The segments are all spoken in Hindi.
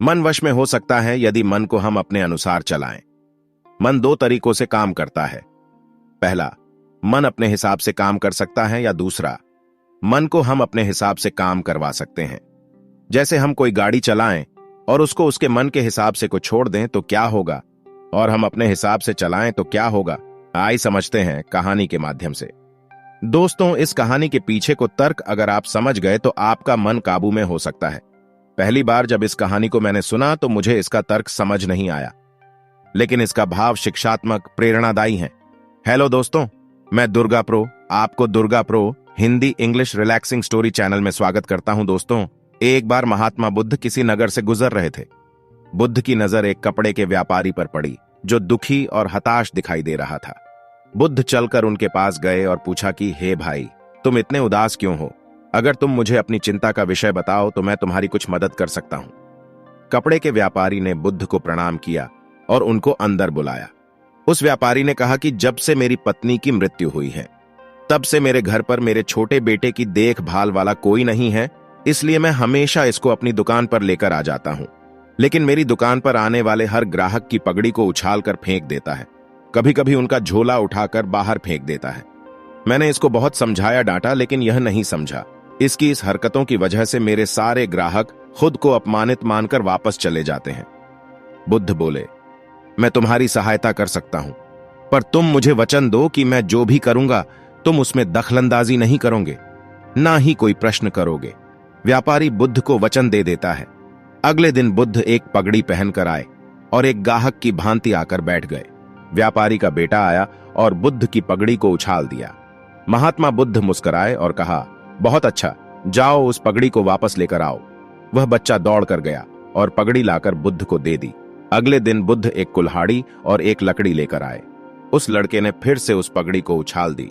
मन वश में हो सकता है यदि मन को हम अपने अनुसार चलाएं। मन दो तरीकों से काम करता है। पहला, मन अपने हिसाब से काम कर सकता है, या दूसरा, मन को हम अपने हिसाब से काम करवा सकते हैं। जैसे हम कोई गाड़ी चलाएं और उसको उसके मन के हिसाब से को छोड़ दें तो क्या होगा, और हम अपने हिसाब से चलाएं तो क्या होगा। आइए समझते हैं कहानी के माध्यम से। दोस्तों, इस कहानी के पीछे को तर्क अगर आप समझ गए तो आपका मन काबू में हो सकता है। पहली बार जब इस कहानी को मैंने सुना तो मुझे इसका तर्क समझ नहीं आया, लेकिन इसका भाव शिक्षात्मक, प्रेरणादायी है। हेलो दोस्तों, मैं दुर्गा प्रो आपको Durga pro Hindi English relaxing story channel में स्वागत करता हूं। दोस्तों, एक बार महात्मा बुद्ध किसी नगर से गुजर रहे थे। बुद्ध की नजर एक कपड़े के व्यापारी पर पड़ी जो दुखी और हताश दिखाई दे रहा था। बुद्ध चलकर उनके पास गए और पूछा कि हे भाई, तुम इतने उदास क्यों हो? अगर तुम मुझे अपनी चिंता का विषय बताओ तो मैं तुम्हारी कुछ मदद कर सकता हूं। कपड़े के व्यापारी ने बुद्ध को प्रणाम किया और उनको अंदर बुलाया। उस व्यापारी ने कहा कि जब से मेरी पत्नी की मृत्यु हुई है तब से मेरे घर पर मेरे छोटे बेटे की देखभाल वाला कोई नहीं है, इसलिए मैं हमेशा इसको अपनी दुकान पर लेकर आ जाता हूं। लेकिन मेरी दुकान पर आने वाले हर ग्राहक की पगड़ी को उछालकर फेंक देता है, कभी कभी उनका झोला उठाकर बाहर फेंक देता है। मैंने इसको बहुत समझाया, डांटा, लेकिन यह नहीं समझा। इसकी इस हरकतों की वजह से मेरे सारे ग्राहक खुद को अपमानित मानकर वापस चले जाते हैं। बुद्ध बोले, मैं तुम्हारी सहायता कर सकता हूं, पर तुम मुझे वचन दो कि मैं जो भी करूंगा तुम उसमें दखलंदाजी नहीं करोगे, ना ही कोई प्रश्न करोगे। व्यापारी बुद्ध को वचन दे देता है। अगले दिन बुद्ध एक पगड़ी पहनकर आए और एक गाहक की भांति आकर बैठ गए। व्यापारी का बेटा आया और बुद्ध की पगड़ी को उछाल दिया। महात्मा बुद्ध मुस्कुराए और कहा, बहुत अच्छा, जाओ उस पगड़ी को वापस लेकर आओ। वह बच्चा दौड़ कर गया और पगड़ी लाकर बुद्ध को दे दी। अगले दिन बुद्ध एक कुल्हाड़ी और एक लकड़ी लेकर आए। उस लड़के ने फिर से उस पगड़ी को उछाल दी।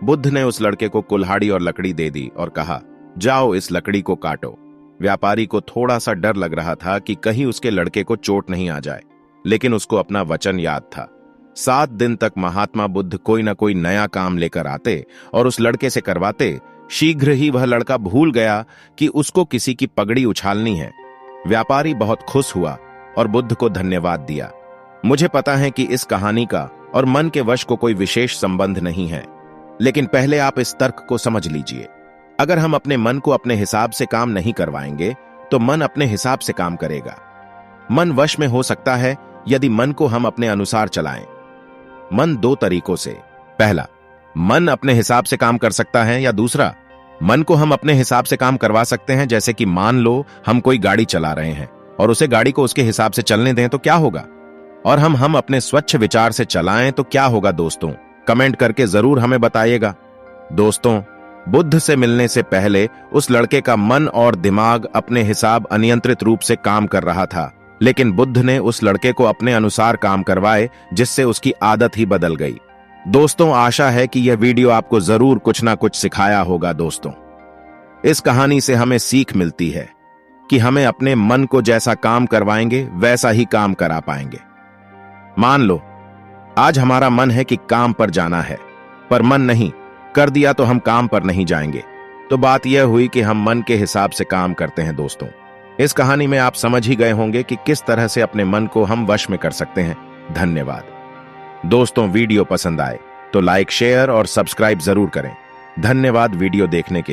बुद्ध ने उस लड़के को कुल्हाड़ी और लकड़ी दे दी और कहा, जाओ इस लकड़ी को काटो। व्यापारी को थोड़ा सा डर लग रहा था कि कहीं उसके लड़के को चोट नहीं आ जाए, लेकिन उसको अपना वचन याद था। 7 दिन तक महात्मा बुद्ध कोई ना कोई नया काम लेकर आते और उस लड़के से करवाते। शीघ्र ही वह लड़का भूल गया कि उसको किसी की पगड़ी उछालनी है। व्यापारी बहुत खुश हुआ और बुद्ध को धन्यवाद दिया। मुझे पता है कि इस कहानी का और मन के वश को कोई विशेष संबंध नहीं है, लेकिन पहले आप इस तर्क को समझ लीजिए। अगर हम अपने मन को अपने हिसाब से काम नहीं करवाएंगे तो मन अपने हिसाब से काम करेगा। मन वश में हो सकता है यदि मन को हम अपने अनुसार चलाएं। मन दो तरीकों से। पहला, मन अपने हिसाब से काम कर सकता है, या दूसरा, मन को हम अपने हिसाब से काम करवा सकते हैं। जैसे कि मान लो हम कोई गाड़ी चला रहे हैं और उसे गाड़ी को उसके हिसाब से चलने दें तो क्या होगा, और हम अपने स्वच्छ विचार से चलाएं तो क्या होगा। दोस्तों, कमेंट करके जरूर हमें बताइएगा। दोस्तों, बुद्ध से मिलने से पहले उस लड़के का मन और दिमाग अपने हिसाब अनियंत्रित रूप से काम कर रहा था, लेकिन बुद्ध ने उस लड़के को अपने अनुसार काम करवाए, जिससे उसकी आदत ही बदल गई। दोस्तों, आशा है कि यह वीडियो आपको जरूर कुछ ना कुछ सिखाया होगा। दोस्तों, इस कहानी से हमें सीख मिलती है कि हमें अपने मन को जैसा काम करवाएंगे वैसा ही काम करा पाएंगे। मान लो आज हमारा मन है कि काम पर जाना है, पर मन नहीं कर दिया तो हम काम पर नहीं जाएंगे। तो बात यह हुई कि हम मन के हिसाब से काम करते हैं। दोस्तों, इस कहानी में आप समझ ही गए होंगे कि किस तरह से अपने मन को हम वश में कर सकते हैं। धन्यवाद। दोस्तों, वीडियो पसंद आए तो लाइक, शेयर और सब्सक्राइब जरूर करें। धन्यवाद वीडियो देखने के लिए।